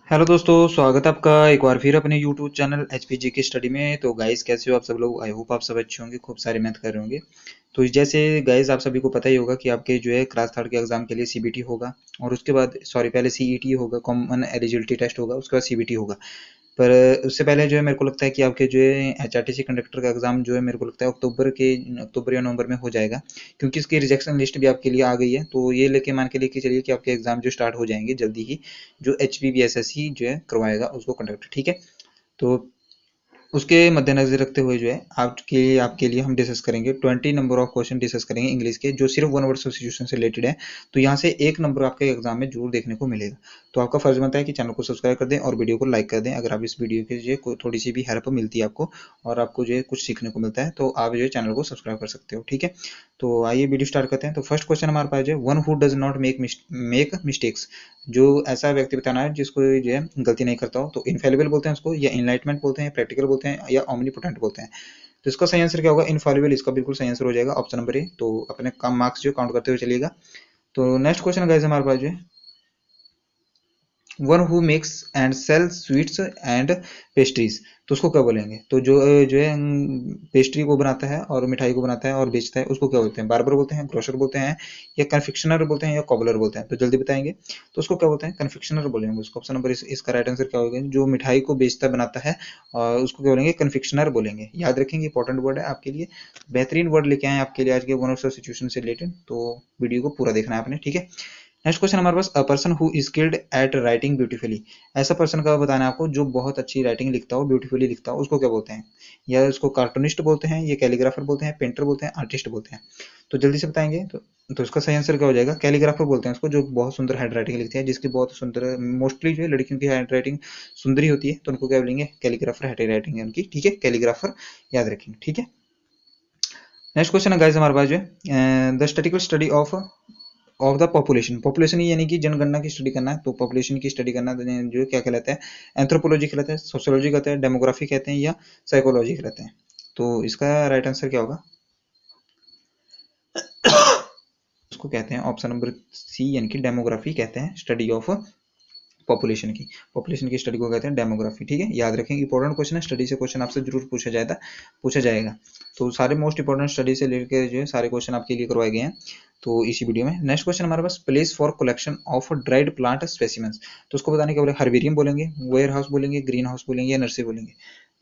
Hello दोस्तों, स्वागत है आपका एक बार फिर अपने यूट्यूब चैनल एचपीजी की स्टडी में। तो गाइस, कैसे हो आप सब लोग? आई होप आप सब अच्छे होंगे, खूब सारे मेहनत कर रहे होंगे। तो जैसे गाइस, आप सभी को पता ही होगा कि आपके जो है क्लास थर्ड के एग्जाम के लिए सीबीटी होगा, और उसके बाद सॉरी पहले सीईटी होगा, कॉमन एलिजिबिलिटी टेस्ट होगा, उसके बाद सीबीटी होगा। पर उससे पहले जो है मेरे को लगता है कि आपके जो है एचआरटीसी कंडक्टर का एग्जाम जो है मेरे को लगता है अक्टूबर या नवंबर में हो जाएगा, क्योंकि इसकी रिजेक्शन लिस्ट भी आपके लिए आ गई है। तो ये लेके मान के लेके चलिए कि आपके एग्जाम जो स्टार्ट हो जाएंगे जल्दी ही, जो एचपीवीएसएससी जो है करवाएगा उसको कंडक्ट, ठीक है। तो उसके मद्देनजर रखते हुए जो है आपके लिए हम डिस्कस करेंगे 20 नंबर ऑफ क्वेश्चन डिस्कस करेंगे इंग्लिश के, जो सिर्फ वन वर्ड सब्स्टिट्यूशन से रिलेटेड है। तो यहाँ से एक नंबर आपके एग्जाम में जरूर देखने को मिलेगा। तो आपका फर्ज बनता है कि चैनल को सब्सक्राइब कर दें और वीडियो को लाइक कर दें, अगर आप इस वीडियो के जो है कोई थोड़ी सी भी हेल्प मिलती है आपको, और आपको जो है कुछ सीखने को मिलता है, तो आप जो है चैनल को सब्सक्राइब कर सकते हो, ठीक है। तो आइए वीडियो स्टार्ट करते हैं। तो फर्स्ट क्वेश्चन हमारे पास जो है, one who does not make mistakes. जो ऐसा व्यक्ति बताना है जिसको जो है गलती नहीं करता हो। तो इनफेलिबल बोलते हैं उसको, या इनलाइटमेंट बोलते हैं, प्रैक्टिकल बोलते हैं, या ओमनीपोटेंट बोलते हैं। तो इसका सही आंसर क्या होगा? इनफॉलिबल इसका बिल्कुल सही आंसर हो जाएगा, ऑप्शन नंबर ए। तो अपने कम मार्क्स जो काउंट करते हुए चलिएगा। तो नेक्स्ट क्वेश्चन गाइस हमारे पास जो है, one who makes and sell sweets and pastries. तो उसको क्या बोलेंगे? तो जो है पेस्ट्री को बनाता है और मिठाई को बनाता है और बेचता है, उसको क्या बोलते हैं? बार्बर बोलते हैं, ग्रोसर बोलते हैं, या कन्फेक्शनर बोलते हैं, या कॉबलर बोलते हैं? तो जल्दी बताएंगे। तो उसको क्या बोलते हैं? कन्फेक्शनर बोलेंगे उसको। ऑप्शन नंबर इसका राइट आंसर क्या होगा? जो मिठाई को बेचता बनाता है और उसको क्या बोलेंगे? कन्फेक्शनर बोलेंगे। याद रखेंगे, इंपॉर्टेंट वर्ड है आपके लिए। बेहतरीन वर्ड लेके आए आपके लिए आज के वन ऑफ सिचुएशन से रिलेटेड। तो वीडियो को पूरा देखना है आपने, ठीक है। नेक्स्ट क्वेश्चन हमारे पास, a person who is skilled at writing beautifully. ऐसा पर्सन का बताना है आपको जो बहुत अच्छी राइटिंग लिखता हो, ब्यूटीफुली लिखता हो, उसको क्या बोलते हैं? या उसको कार्टूनिस्ट बोलते हैं, या कैलीग्राफर बोलते हैं, पेंटर बोलते हैं, आर्टिस्ट बोलते हैं? तो जल्दी से बताएंगे। तो इसका सही आंसर क्या हो जाएगा? कैलीग्राफर बोलते हैं उसको, जो बहुत सुंदर हैंड राइटिंग लिखती है, जिसकी बहुत सुंदर, मोस्टली जो है लड़कियों की हैंड राइटिंग सुंदरी होती है, तो उनको क्या बोलेंगे? कैलीग्राफर हैंड राइटिंग है उनकी, ठीक है, कैलीग्राफर। याद रखेंगे, ठीक है। नेक्स्ट क्वेश्चन है गाइस हमारे पास जो है, the statistical study of the population. Population यानी कि जनगणना की स्टडी करना है। तो पॉपुलेशन की स्टडी करना जो है क्या कहलाता है? एंथ्रोपोलॉजी कहलाता है, सोशियोलॉजी कहते हैं, डेमोग्राफी कहते हैं, या साइकोलॉजी कहलाते हैं? तो इसका राइट आंसर क्या होगा? उसको कहते हैं ऑप्शन नंबर सी, यानी कि डेमोग्राफी कहते हैं स्टडी ऑफ पॉपुलेशन की स्टडी को कहते हैं डेमोग्राफी, ठीक है। याद रखेंगे, इंपॉर्टेंट क्वेश्चन है, स्टडी से क्वेश्चन आपसे जरूर पूछा जाएगा। तो सारे मोस्ट इंपॉर्टेंट स्टडी से लेकर जो है सारे क्वेश्चन आपके लिए करवाए गए हैं तो इसी वीडियो में। नेक्स्ट क्वेश्चन हमारे पास, place for collection of dried plant specimens. तो उसको बताने के बोले, हर्बेरियम बोलेंगे, वेयर हाउस बोलेंगे, ग्रीन हाउस बोलेंगे, या नर्सरी बोलेंगे?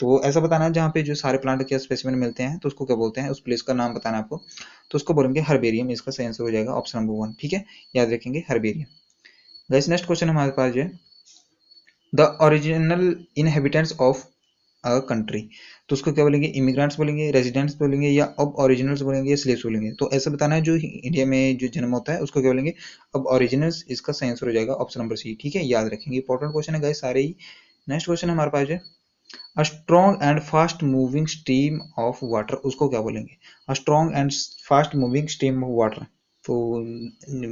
तो ऐसा बताना है जहाँ पे जो सारे प्लांट के स्पेसिमेन मिलते हैं, तो उसको क्या बोलते हैं? उस प्लेस का नाम बताना है आपको। तो उसको बोलेंगे हर्बेरियम, इसका सही आंसर हो जाएगा ऑप्शन नंबर वन, ठीक है। याद रखेंगे हर्बेरियम। गाइस नेक्स्ट क्वेश्चन हमारे पास जो है, the original inhabitants of a country. तो उसको क्या बोलेंगे? इमिग्रेंट्स बोलेंगे, रेजिडेंट्स बोलेंगे, या अब ओरिजिनल्स बोलेंगे, या स्लेव्स बोलेंगे? तो ऐसा बताना है जो इंडिया में जो जन्म होता है उसको क्या बोलेंगे? अब ओरिजिनल्स, इसका सही आंसर हो जाएगा ऑप्शन नंबर सी, ठीक है। याद रखेंगे, इंपॉर्टेंट क्वेश्चन है गाइस सारे ही। नेक्स्ट क्वेश्चन हमारे पास है, a strong and fast moving stream of water. उसको क्या बोलेंगे? A strong and fast moving stream of water. तो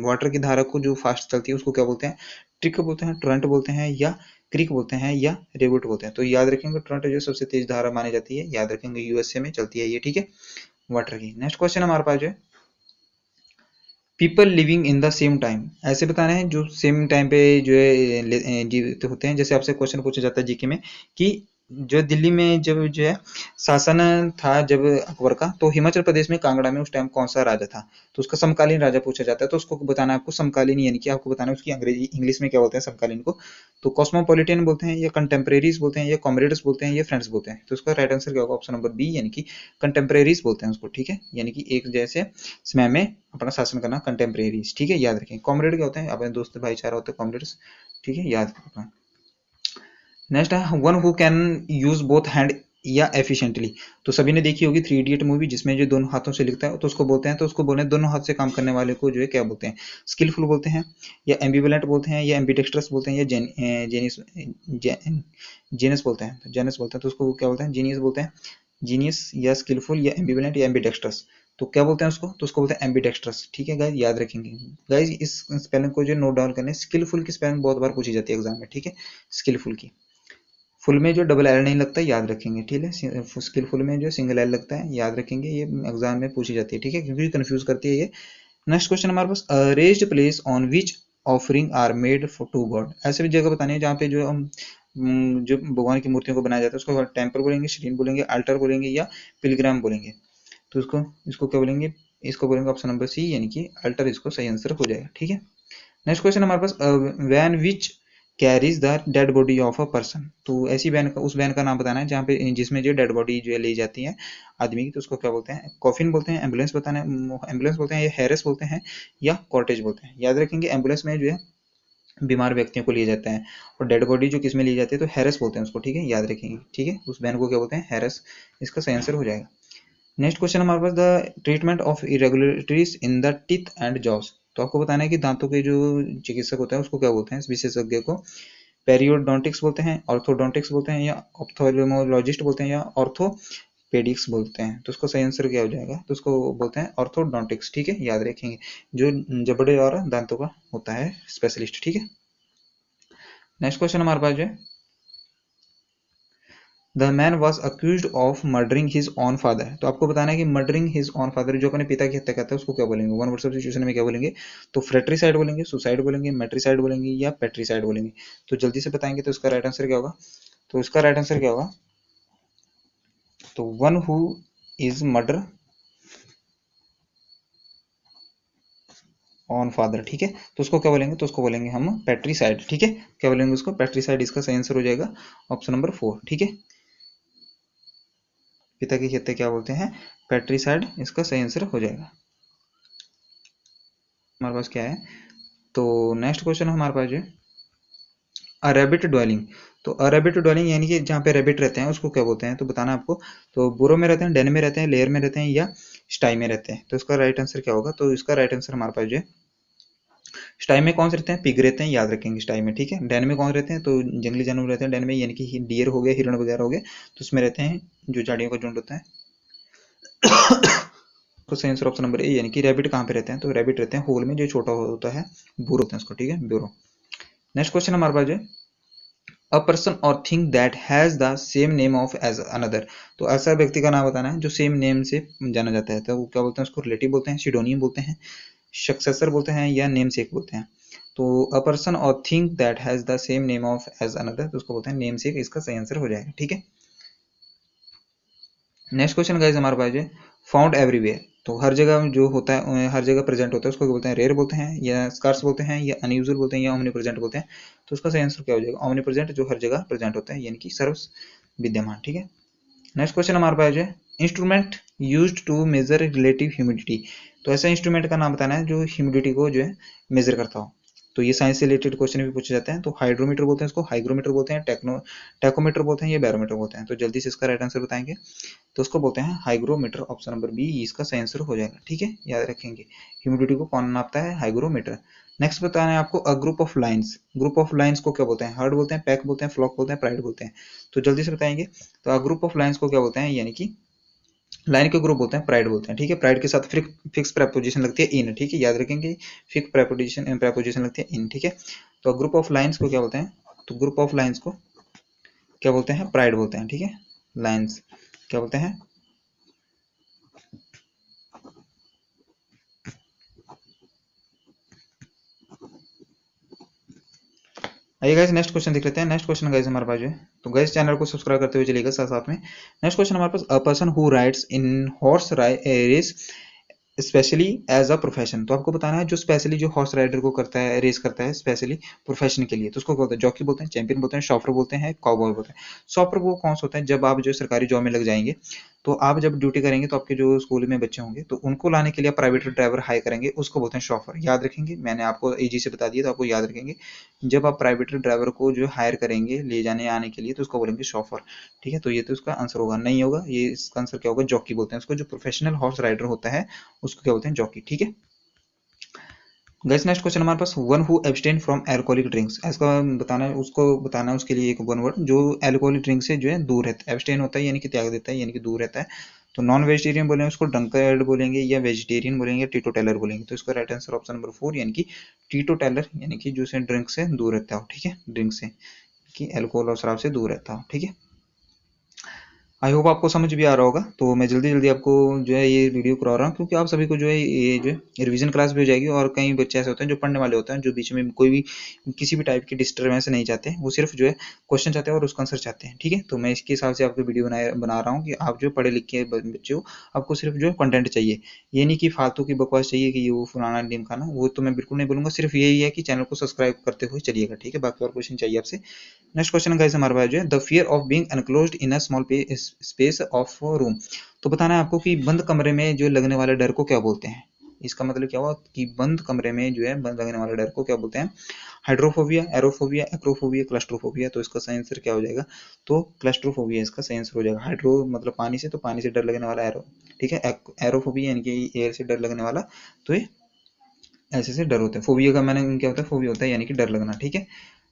वाटर की धारा को जो फास्ट चलती है उसको क्या बोलते हैं? ट्रिक बोलते हैं, टोरेंट बोलते हैं, या क्रिक बोलते हैं, या रेवुट बोलते हैं? तो याद रखेंगे, टोरेंट जो सबसे तेज धारा मानी जाती है, याद रखेंगे यूएसए में चलती है ये, ठीक है, वाटर की। नेक्स्ट क्वेश्चन हमारे पास जो है, people living in the same time. ऐसे बताना है जो सेम टाइम पे जो है जीवित होते हैं। जैसे आपसे क्वेश्चन पूछा जाता है जीके में कि जो दिल्ली में जब जो है शासन था जब अकबर का, तो हिमाचल प्रदेश में कांगड़ा में उस टाइम कौन सा राजा था? तो उसका समकालीन राजा पूछा जाता है। तो उसको बताना है आपको समकालीन, यानी कि आपको बताना है उसकी अंग्रेजी इंग्लिश में क्या बोलते हैं समकालीन को? तो कॉस्मोपॉलिटन बोलते हैं, या कंटेम्परेरीज बोलते हैं, या कॉमरेड्स बोलते हैं, या फ्रेंड्स बोलते हैं? तो उसका राइट आंसर क्या होगा? ऑप्शन नंबर बी, यानी कि कंटेम्परेरीज बोलते हैं उसको, ठीक है। यानी कि एक जैसे समय में अपना शासन करना, कंटेम्परेरीज, ठीक है। याद रखें, कॉमरेड क्या होते हैं? अपने दोस्त भाईचारा होते हैं कॉमरेड्स, ठीक है, याद रखना। नेक्स्ट है, one who can use both hand या एफिशिएंटली। तो सभी ने देखी होगी थ्री इडियट मूवी, जिसमें जो दोनों हाथों से लिखता है, तो उसको बोलते हैं, तो उसको बोलते हैं दोनों हाथ से काम करने वाले को जो है क्या बोलते हैं? स्किलफुल बोलते हैं, या एम्बिवेलेंट बोलते हैं, या एम्बिडेक्स्ट्रस बोलते हैं, या जेनियस बोलते हैं? तो जेनियस बोलते हैं, तो उसको क्या बोलते हैं? जीनियस बोलते हैं। जीनियस, या स्किलफुल, या एम्बिवेलेंट, या एम्बिडेक्स्ट्रस? तो क्या बोलते हैं उसको? तो उसको बोलते हैं एम्बिडेक्स्ट्रस, ठीक है गाइस, याद रखेंगे। गाइस इस स्पेलिंग को जो नोट डाउन करने, स्किलफुल की स्पेलिंग बहुत बार पूछी जाती है एग्जाम में, ठीक है, स्किलफुल की। फुल में जो डबल एल नहीं लगता, याद रखेंगे, ठीक है। स्किलफुल में जो सिंगल एल लगता है, याद रखेंगे, ये एग्जाम में पूछी जाती है, ठीक है, क्योंकि कंफ्यूज करती है ये। नेक्स्ट क्वेश्चन हमारे पास, raised place on which offering are made to god. ऐसे भी जगह बतानी है जहाँ पे जो हम जो भगवान की मूर्तियों को बनाया जाता है उसको टेम्पल बोलेंगे, श्रीन बोलेंगे, अल्टर बोलेंगे या पिलग्राम बोलेंगे। तो इसको क्या बोलेंगे, इसको बोलेंगे ऑप्शन नंबर सी यानी कि अल्टर इसको सही आंसर हो जाएगा। ठीक है, नेक्स्ट क्वेश्चन हमारे पास van which carries the dead body of a person. तो ऐसी वैन का, उस वैन का नाम बताना है जहाँ पे जिसमें जो डेड बॉडी जो है ली जाती है आदमी की, तो उसको क्या बोलते हैं, कॉफिन बोलते हैं, एम्बुलेंस बताना है, एम्बुलेंस बोलते हैं या हैरेस बोलते हैं या कॉटेज बोलते हैं। याद रखेंगे एम्बुलेंस में जो है बीमार व्यक्तियों को लिया जाता है और डेड बॉडी जो किस में ली जाती है तो हैरेस बोलते हैं उसको। ठीक है, याद रखेंगे। ठीक है, उस वैन को क्या बोलते हैं, हैरेस, इसका सही आंसर हो जाएगा। नेक्स्ट क्वेश्चन हमारे पास the treatment of irregularities in the teeth and jaws. तो आपको बताना है कि दांतों के जो चिकित्सक होता है उसको क्या बोलते हैं, इस विशेषज्ञ को पेरियोडोंटिक्स बोलते हैं, ऑर्थोडोंटिक्स बोलते हैं या ऑप्थेल्मोलॉजिस्ट बोलते हैं या ऑर्थोपेडिक्स बोलते हैं। तो उसको सही आंसर क्या हो जाएगा, तो उसको बोलते हैं ऑर्थोडोंटिक्स। ठीक है, याद रखेंगे, जो जबड़े और दांतों का होता है स्पेशलिस्ट। ठीक है, नेक्स्ट क्वेश्चन हमारे पास जो है the man was accuse of murdering his own father. तो आपको बताना है कि मर्डरिंग हिज ऑन फादर, जो अपने पिता की हत्या करता है उसको क्या बोलेंगे, वन वर्ड सब्स्टिट्यूशन में क्या बोलेंगे, तो फ्रेट्रीसाइड बोलेंगे, सुसाइड बोलेंगे, मेट्रीसाइड बोलेंगे या पेट्रीसाइड बोलेंगे। तो जल्दी से बताएंगे तो इसका राइट आंसर क्या होगा, तो इसका राइट आंसर क्या होगा, तो one who is murder on father. ठीक है, तो उसको क्या बोलेंगे, तो उसको बोलेंगे हम पेट्रीसाइड। ठीक है, क्या बोलेंगे उसको, पेट्रीसाइड, इसका सही आंसर हो जाएगा ऑप्शन नंबर 4। ठीक है, पिता की हत्या क्या बोलते हैं, पेट्रीसाइड, इसका सही आंसर हो जाएगा। हमारे पास क्या है, तो नेक्स्ट क्वेश्चन हमारे पास जो है अ रैबिट ड्वेलिंग। तो अ रैबिट ड्वेलिंग यानी कि जहाँ पे रैबिट रहते हैं उसको क्या बोलते हैं, तो बताना आपको। तो बुरो में रहते हैं, डेन में रहते हैं, लेयर में रहते हैं या स्टाई में रहते हैं। तो इसका राइट आंसर क्या होगा, तो इसका राइट आंसर हमारे पास जो है स्टाई में कौन से रहते हैं, पिग रहते हैं, याद रखेंगे स्टाई में। ठीक है, डेन में कौन रहते हैं, तो जंगली जानवर रहते हैं डेन में, यानी कि डियर हो गए, हिरण वगैरह हो गए, तो उसमें रहते हैं जो झाड़ियों का झुंड होता है। तो सही आंसर ऑप्शन नंबर ए यानी कि रैबिट कहाँ पे रहते हैं, तो रैबिट रहते हैं होल में, जो छोटा होता है बुरो होते हैं उसको। ठीक है, ब्यूरो। नेक्स्ट क्वेश्चन हमारे पास जो है a person or thing that has the same name of as another. तो ऐसा व्यक्ति का नाम बताना है जो सेम नेम से जाना जाता है, तो वो क्या बोलते हैं, उसको रिलेटिव बोलते हैं, सिडोनियम बोलते हैं, सक्सेसर बोलते हैं या नेम सेक बोलते हैं। तो a person or thing that has the same name of as another, तो उसको बोलते हैं नेम सेक, इसका सही आंसर हो जाएगा। ठीक है, नेक्स्ट क्वेश्चन गाइस हमारे पास है फाउंड एवरीवेयर। तो हर जगह जो होता है, हर जगह प्रेजेंट होता है, उसको बोलते हैं रेयर बोलते हैं या स्कार्स बोलते हैं या अनयूजुअल बोलते हैं या ओमनी प्रेजेंट बोलते हैं। तो उसका सही आंसर क्या हो जाएगा, ओमनी प्रेजेंट, जो हर जगह प्रेजेंट होता है यानी कि सर्व विद्यमान। ठीक है, नेक्स्ट क्वेश्चन हमारे पास है instrument used to measure relative humidity. तो ऐसा इंस्ट्रूमेंट का नाम बताना है जो ह्यूमिडिटी को जो है मेजर करता हो। तो ये साइंस से रिलेटेड क्वेश्चन भी पूछे जाते हैं। तो हाइड्रोमीटर बोलते हैं इसको, हाइग्रोमीटर बोलते हैं, टैकोमीटर बोलते हैं या बैरोमीटर बोलते हैं। तो जल्दी से इसका राइट आंसर बताएंगे, तो उसको बोलते हैं हाइग्रोमीटर, ऑप्शन नंबर बी इसका सही आंसर हो जाएगा। ठीक है, याद रखेंगे ह्यूमिडिटी को कौन नापता है, हाइग्रोमीटर। नेक्स्ट बताना है आपको a group of lines. Group of lines को क्या बोलते हैं, हर्ड बोलते हैं, पैक बोलते हैं, फ्लॉक बोलते हैं, प्राइड बोलते हैं। तो जल्दी से बताएंगे, तो अ ग्रुप ऑफ लाइन्स को क्या बोलते हैं, यानी कि लाइन के ग्रुप बोलते हैं, प्राइड बोलते हैं। ठीक है, प्राइड के साथ फिक्स प्रेपोजिशन लगती है इन। ठीक है, याद रखेंगे फिक्स प्रेपोजिशन लगती है इन। ठीक है, तो ग्रुप ऑफ लाइन्स को क्या बोलते हैं, तो ग्रुप ऑफ लाइन्स को क्या बोलते हैं, प्राइड बोलते हैं। ठीक है, लाइन्स क्या बोलते हैं, आइए गाइस नेक्स्ट क्वेश्चन देख लेते हैं। नेक्स्ट क्वेश्चन गाइस हमारे पास जो है, तो गाइस चैनल को सब्सक्राइब करते हुए चलिएगा साथ साथ में। नेक्स्ट क्वेश्चन हमारे पास a person who rides in horse race specially as a profession. तो आपको बताना है जो स्पेशली जो हॉर्स राइडर को करता है, रेस करता है स्पेशली प्रोफेशन के लिए, तो उसको बोलते हैं जॉकी बोलते हैं, चैंपियन बोलते हैं, शॉफर बोलते हैं, काउबॉय बोलते हैं। शॉफर वो कौन सा होता है, जब आप जो सरकारी जॉब में लग जाएंगे तो आप जब ड्यूटी करेंगे तो आपके जो स्कूल में बच्चे होंगे तो उनको लाने के लिए प्राइवेट ड्राइवर हायर करेंगे, उसको बोलते हैं शॉफर। याद रखेंगे, मैंने आपको इजी से बता दिया तो आपको याद रखेंगे, जब आप प्राइवेट ड्राइवर को जो हायर करेंगे ले जाने आने के लिए तो उसको बोलेंगे शॉफर। ठीक है, तो ये तो इसका आंसर होगा, नहीं होगा ये, इसका आंसर क्या होगा, जॉकी बोलते हैं उसको, जो प्रोफेशनल हॉर्स राइडर होता है उसको क्या बोलते हैं, जॉकी। ठीक है गाइस, नेक्स्ट क्वेश्चन हमारे पास one who abstain from alcoholic drinks. इसका बताना है, उसको बताना है उसके लिए एक वन वर्ड जो अल्कोहलिक ड्रिंक से जो है दूर रहता है। एब्सटेन होता है यानी कि त्याग देता है, यानी कि दूर रहता है। तो नॉन वेजिटेरियन बोलेंगे उसको ड्रंकर्ड बोलेंगे या वेजिटेरियन बोलेंगे, टीटो टेलर बोलेंगे। तो इसका राइट आंसर ऑप्शन नंबर 4 यानी कि टीटो टेलर, यानी कि जो से ड्रिंक से दूर रहता हो। ठीक है, ड्रिंक से कि अल्कोहल और शराब से दूर रहता हो। ठीक है, आई होप आपको समझ भी आ रहा होगा। तो मैं जल्दी जल्दी आपको जो है ये वीडियो करा रहा हूँ, क्योंकि आप सभी को जो है ये जो है रिवीजन क्लास भी हो जाएगी, और कई बच्चे ऐसे होते हैं जो पढ़ने वाले होते हैं, जो बीच में कोई भी किसी भी टाइप की डिस्टर्बेंस नहीं चाहते, वो सिर्फ जो है क्वेश्चन चाहते हैं और उसका आंसर चाहते हैं। ठीक है, तो मैं इसके हिसाब से आपको वीडियो बना रहा हूँ कि आप जो पढ़े लिखे बच्चे हो, आपको सिर्फ जो है कंटेंट चाहिए, ये नहीं कि फालतू की बकवास चाहिए कि ये वो फलाना ढिमकाना, वो तो मैं बिल्कुल नहीं बोलूंगा। सिर्फ यही है कि चैनल को सब्सक्राइब करते हुए चलिएगा। ठीक है, बाकी और क्वेश्चन चाहिए आपसे। नेक्स्ट क्वेश्चन गाइस हमारे पास जो है the fear of being enclosed in a small space of room. तो बताना है आपको कि बंद कमरे में जो लगने वाले डर को क्या बोलते हैं। इसका मतलब क्या हुआ कि बंद कमरे में जो है बंद लगने वाले डर को क्या बोलते हैं। Hydrophobia, aerophobia, acrophobia, claustrophobia. तो इसका सही आंसर क्या हो जाएगा, तो क्लस्ट्रोफोबिया इसका सही आंसर हो जाएगा। हाइड्रो मतलब पानी से, तो पानी से डर लगने वाला एरो। ठीक है, एरोफोबिया यानी कि एयर से डर लगने वाला, तो ये ऐसे से डर होता है। फोबिया का मैंने क्या होता है, फोबिया होता है यानी कि डर लगना। ठीक है,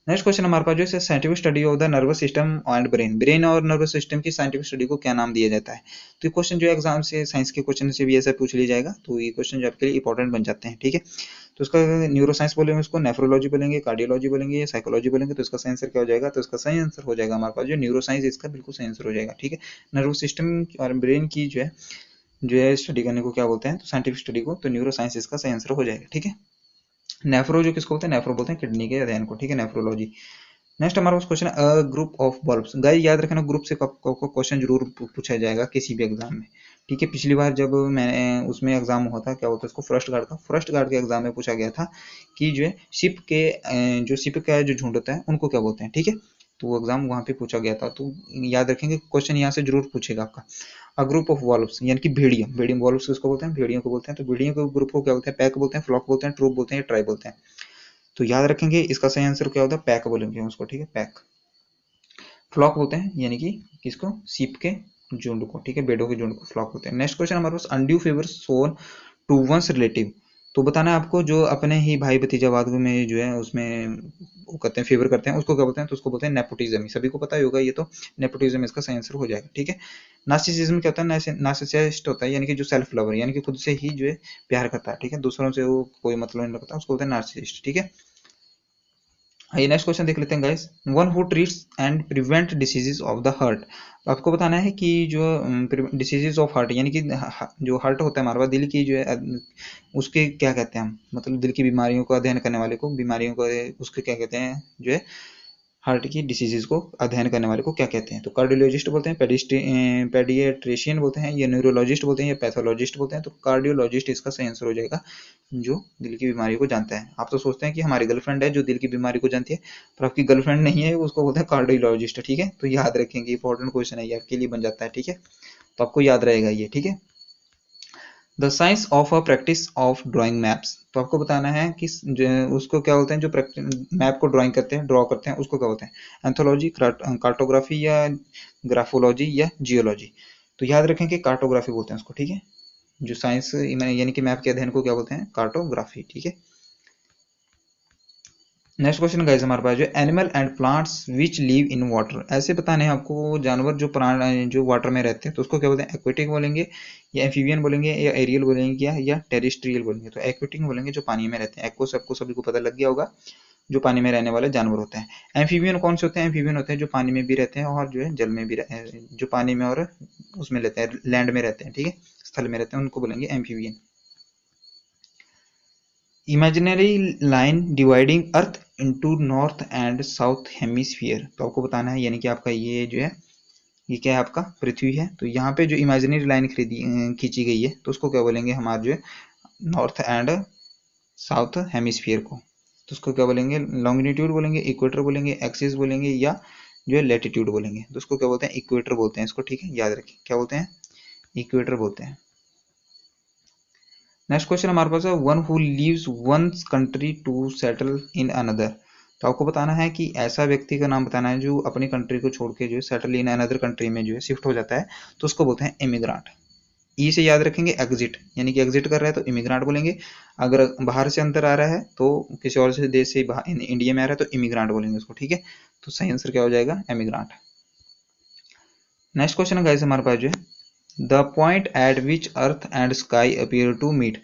नेक्स्ट क्वेश्चन हमारे पास जो है scientific study of the nervous system and brain. Brain और नर्वस सिस्टम की साइंटिफिक स्टडी को क्या नाम दिया जाता है। तो ये क्वेश्चन जो है एग्जाम से साइंस के क्वेश्चन से भी ऐसा पूछ लिया जाएगा, तो ये क्वेश्चन जो आपके लिए इंपॉर्टेंट बन जाते हैं। ठीक है, तो इसका न्यूरो साइंस बोलेंगे, उसको नेफ्रोलॉजी बोलेंगे, कार्डियोलॉजी बोलेंगे, साइकोलॉजी बोलेंगे। तो इसका सही आंसर क्या हो जाएगा, तो इसका सही आंसर हो जाएगा हमारे पास जो न्यूरो साइंस, इसका बिल्कुल सही आंसर हो जाएगा। ठीक है, नर्वस सिस्टम और ब्रेन की जो है स्टडी करने को क्या बोलते हैं, तो साइंटिफिक स्टडी को, तो न्यूरो साइंस इसका सही आंसर हो जाएगा। ठीक है, नेफ्रो जो किसको बोलते हैं, नेफ्रो बोलते हैं किडनी के अध्ययन को। ठीक है, नेफ्रोलॉजी। नेक्स्ट हमारा क्वेश्चन है a group of bulbs. Guys याद रखना, ग्रुप से आपको क्वेश्चन जरूर पूछा जाएगा किसी भी एग्जाम में। ठीक है, पिछली बार जब मैंने उसमें एग्जाम हुआ था, क्या होता है उसको, फर्स्ट गार्ड के एग्जाम में पूछा गया था कि जो है शिप का जो झुंड होता है उनको क्या बोलते हैं। ठीक है, तो वो एग्जाम वहां पे पूछा गया था, तो याद रखेंगे क्वेश्चन यहाँ से जरूर पूछेगा आपका। अ ग्रुप ऑफ वॉल्व्स यानी कि भेड़िया, भेड़िया वॉल्व्स किसको बोलते हैं, भेड़ियों को बोलते हैं। तो भेड़ियों के ग्रुप को क्या बोलते हैं, पैक बोलते हैं, फ्लॉक बोलते हैं, ट्रूप बोलते हैं, ट्राइब बोलते हैं। तो याद रखेंगे इसका सही आंसर क्या होता है, पैक बोलेंगे उसको। ठीक है, पैक। फ्लॉक बोलते हैं यानी कि किसको, सीप के झुंड को। ठीक है, बेडों के झुंड को फ्लॉक बोलते हैं। नेक्स्ट क्वेश्चन हमारे पास undue favour shown to one's relative. तो बताना है आपको जो अपने ही भाई भतीजावाद में जो है उसमें वो करते हैं, फेवर करते हैं, उसको क्या बोलते हैं, तो उसको बोलते हैं नेपोटिज्म। सभी को पता ही होगा ये तो, नेपोटिज्म इसका सही आंसर हो जाएगा। ठीक है, नार्सिसिज्म क्या होता है, नार्सिसिस्ट होता है यानी कि जो सेल्फ लवर, यानी कि खुद से ही जो है प्यार करता है। ठीक है, दूसरों से वो कोई मतलब नहीं रखता, उसको बोलते हैं नार्सिसिस्ट। ठीक है, आइए नेक्स्ट क्वेश्चन देख लेते हैं guys. One who treats and prevent diseases of the heart. तो आपको बताना है कि जो डिसीजेज ऑफ हार्ट यानी कि जो हार्ट होता है हमारे पास, दिल की जो है उसके क्या कहते हैं हम, मतलब दिल की बीमारियों का अध्ययन करने वाले को, बीमारियों को उसके क्या कहते हैं, जो है हार्ट की डिसीजेज को अध्ययन करने वाले को क्या कहते हैं। तो कार्डियोलॉजिस्ट बोलते हैं, पेडियाट्रिशियन बोलते हैं, या न्यूरोलॉजिस्ट बोलते हैं, या पैथोलॉजिस्ट बोलते हैं। तो कार्डियोलॉजिस्ट इसका सही आंसर हो जाएगा, जो दिल की बीमारी को जानता है। आप तो सोचते हैं कि हमारी गर्लफ्रेंड है जो दिल की बीमारी को जानती है, पर आपकी गर्लफ्रेंड नहीं है, उसको बोलते हैं कार्डियोलॉजिस्ट। ठीक है, तो याद रखेंगे, इंपॉर्टेंट क्वेश्चन है ये आपके लिए बन जाता है। ठीक है, तो आपको याद रहेगा ये। ठीक है, the science of a practice of drawing maps. तो आपको बताना है कि उसको क्या बोलते हैं, जो मैप को ड्राइंग करते हैं, ड्रॉ करते हैं, उसको क्या बोलते हैं, एंथोलॉजी, कार्टोग्राफी, या ग्राफोलॉजी, या जियोलॉजी। तो याद रखें कि कार्टोग्राफी बोलते हैं उसको। ठीक है, जो साइंस यानी कि मैप के अध्ययन को क्या बोलते हैं, कार्टोग्राफी। ठीक है, नेक्स्ट क्वेश्चन गाइस हमारे पास जो animal and plants which live in water. ऐसे बताने हैं आपको जानवर जो प्राण जो वाटर में रहते हैं, तो उसको क्या बोलते हैं, एक्वेटिक बोलेंगे, या एम्फीबियन बोलेंगे, या एरियल बोलेंगे, या टेरेस्ट्रियल बोलेंगे। तो एक्वेटिक बोलेंगे जो पानी में रहते हैं, एक्को सबको सभी को पता लग गया होगा, जो पानी में रहने वाले जानवर होते हैं। एम्फीबियन कौन से होते हैं, एम्फीबियन होते हैं जो पानी में भी रहते हैं और जो है जल में भी जो पानी में और उसमें रहते हैं, लैंड में रहते हैं। ठीक है, स्थल में रहते हैं, उनको बोलेंगे amphibian. Imaginary line dividing earth into north and south hemisphere. तो आपको बताना है यानी कि आपका ये जो है, ये क्या है, आपका पृथ्वी है। तो यहाँ पे जो इमेजिनरी लाइन खींची गई है, तो उसको क्या बोलेंगे, हमारे जो है नॉर्थ एंड साउथ हेमिस्फीयर को। तो उसको क्या बोलेंगे, लॉन्गिट्यूड बोलेंगे, इक्वेटर बोलेंगे, एक्सिस बोलेंगे, या जो है लेटीट्यूड बोलेंगे। तो उसको क्या बोलते हैं, इक्वेटर बोलते हैं इसको। ठीक है, याद रखें क्या बोलते हैं, इक्वेटर बोलते हैं। नेक्स्ट क्वेश्चन हमारे पास है one who leaves one country to settle in another. तो आपको बताना है कि ऐसा व्यक्ति का नाम बताना है जो अपनी कंट्री को छोड़ के जो है सेटल इन अनदर कंट्री में जो है शिफ्ट हो जाता है, तो उसको बोलते हैं इमिग्रांट। ई से याद रखेंगे एग्जिट, यानी कि एग्जिट कर रहा है तो इमिग्रांट बोलेंगे। अगर बाहर से अंदर आ रहा है, तो किसी और से देश से इंडिया में आ रहा है, तो इमिग्रांट बोलेंगे उसको। ठीक है, तो सही आंसर क्या हो जाएगा, इमिग्रांट। नेक्स्ट क्वेश्चन गाइस हमारे पास जो है the point at which earth and sky appear to meet.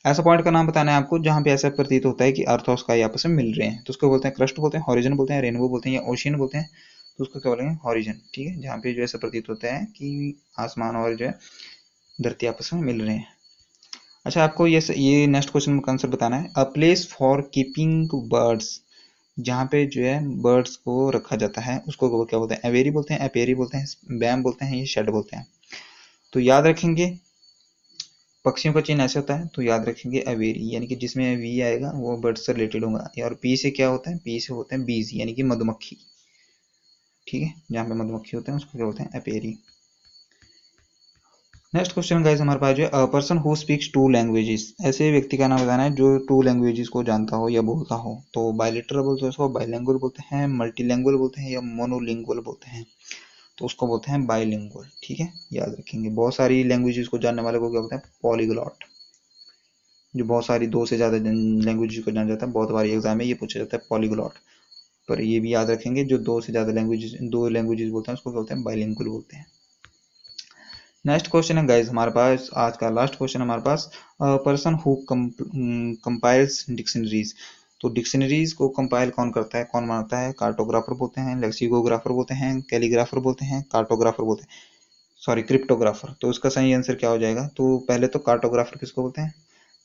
ऐसा पॉइंट का नाम बताना है आपको जहां पे ऐसा प्रतीत होता है कि अर्थ और स्काई आपस में मिल रहे हैं, तो उसको बोलते हैं क्रस्ट बोलते हैं, हॉरिजन बोलते हैं, रेनबो बोलते हैं, या ओशियन बोलते हैं। तो उसको क्या बोलेंगे, हॉरिजन। ठीक है, जहाँ पे जो ऐसा प्रतीत होता है कि आसमान और जो है धरती आपस में मिल रहे हैं। अच्छा, आपको ये नेक्स्ट क्वेश्चन का आंसर बताना है। A place for keeping birds, जहाँ पे जो है बर्ड्स को रखा जाता है उसको क्या बोलते हैं, एवेरी बोलते हैं, एपेरी बोलते हैं, बैम बोलते हैं, ये शेड बोलते हैं। तो याद रखेंगे पक्षियों का चिन्ह ऐसे होता है, तो याद रखेंगे अवेरी, यानी कि जिसमें वी आएगा वो बर्ड से रिलेटेड होगा। और पी से क्या होता है, पी से होते हैं बीज, यानी कि मधुमक्खी। ठीक है, जहाँ पे मधुमक्खी होते हैं उसको क्या बोलते हैं, अपेरी। नेक्स्ट क्वेश्चन गाइस हमारे पास जो है, a person who speaks to languages, ऐसे व्यक्ति का नाम बताना है जो टू लैंग्वेजेस को जानता हो या बोलता हो। तो बायलिटरल बोलते हैं उसको, बाइलिंगुअल बोलते हैं, मल्टीलैंग्वेज बोलते हैं, या मोनोलिंगुअल बोलते हैं। तो उसको बोलते हैं बाइलिंगुअल। ठीक है, याद रखेंगे। बहुत सारी लैंग्वेजेस को जानने वाले को क्या बोलते हैं, पॉलीग्लॉट। जो बहुत सारी दो से ज़्यादा लैंग्वेज को जान जाता है, बहुत बारी एग्जाम में ये पूछा जाता है पॉलीग्लॉट। पर ये भी याद रखेंगे, जो दो से ज़्यादा दो लैंग्वेजेस बोलते हैं उसको क्या बोलते हैं, बाइलिंगुअल बोलते हैं। नेक्स्ट क्वेश्चन है गाइज हमारे पास, आज का लास्ट क्वेश्चन हमारे पास, पर्सन हु कंपाइल्स डिक्शनरीज। तो डिक्शनरीज को कंपाइल कौन करता है, कौन बनाता है, कार्टोग्राफर बोलते हैं, लेक्सिकोग्राफर बोलते हैं, कैलीग्राफर बोलते हैं, कार्टोग्राफर बोलते हैं, सॉरी क्रिप्टोग्राफर। तो उसका सही आंसर क्या हो जाएगा, तो पहले तो कार्टोग्राफर किसको बोलते हैं,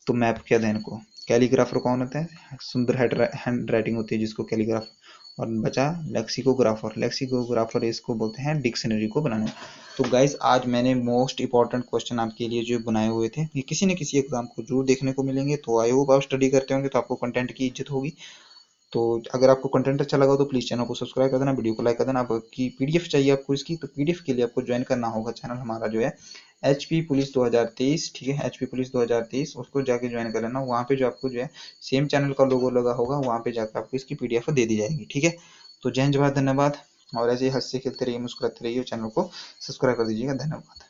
तो मैप के अध्ययन को। कैलीग्राफर कौन होता है, सुंदर हैंड राइटिंग होती है जिसको कैलीग्राफर। और बचा लेक्सिकोग्राफर, लेक्सिकोग्राफर इसको बोलते हैं डिक्शनरी को बनाने। तो गाइज आज मैंने मोस्ट इंपॉर्टेंट क्वेश्चन आपके लिए जो बनाए हुए थे, ये किसी न किसी एग्जाम को जरूर देखने को मिलेंगे। तो आई होप आप स्टडी करते होंगे तो आपको कंटेंट की इज्जत होगी। तो अगर आपको कंटेंट अच्छा लगा तो प्लीज़ चैनल को सब्सक्राइब कर देना, वीडियो को लाइक कर देना। आपकी पीडीएफ चाहिए आपको इसकी, तो पीडीएफ के लिए आपको ज्वाइन करना होगा चैनल हमारा जो है HP पुलिस 2023। ठीक है, HP पुलिस 2023, उसको जाके ज्वाइन कर लेना। वहाँ पे जो आपको जो है सेम चैनल का लोगो लगा होगा, वहाँ पे जाकर आपको इसकी पीडीएफ दे दी जाएगी। ठीक है, तो जय हिंद, धन्यवाद। और ऐसे ही हंसते खेलते रहिए, मुस्कुराते रहिए, चैनल को सब्सक्राइब कर दीजिएगा। धन्यवाद।